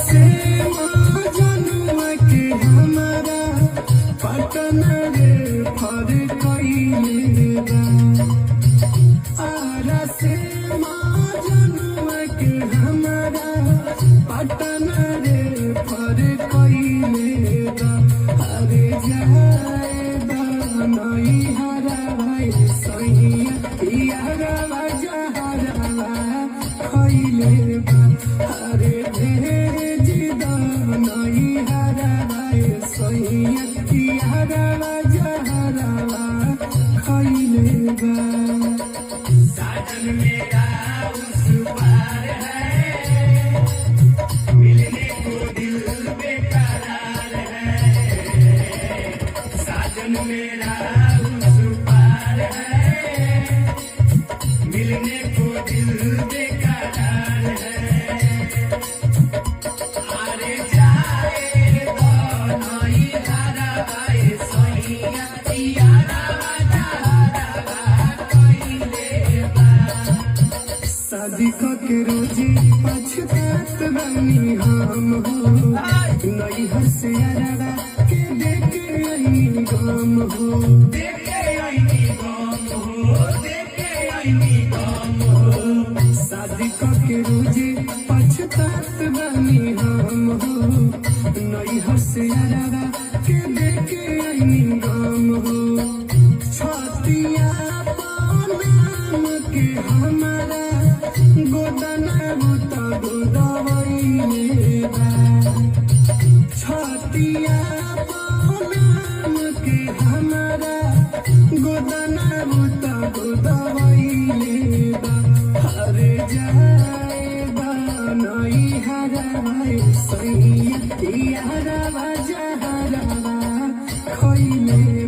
से जनुआ के हमारा पटन रे फर कइले बा। आरा से जनुआ के हमारा पटन रे फर कइले बा। अरे जाए नई हरा भाई सैया यारवा जहरवा खइले बा। अरे भेज नई हरा भाई सैया यारवा जहरवा खइले बा। साजन मेरा उस पार है, मिलने को दिल बेकरार है। साजन मेरा उस पार है, मिलने को दिल बेकरार है। अरे जाए नई हरा भाई सैया यारवा जहरवा खइले बा। शादी के रोजी पछतात बानी हम हो, नैहर से अरवा के देखे आई गम हो। शादी के रोजी पछतात बानी हम हो, नैहर से अरवा के देखे आई गम हो। छतिया नाम के हमारा गोदना बुता गोदवैले बा। छतिया नाम के हमारा गोदना बुता गोदवैले बा। अरे जाए नई हरा भाई सैया यारवा जहरवा खइले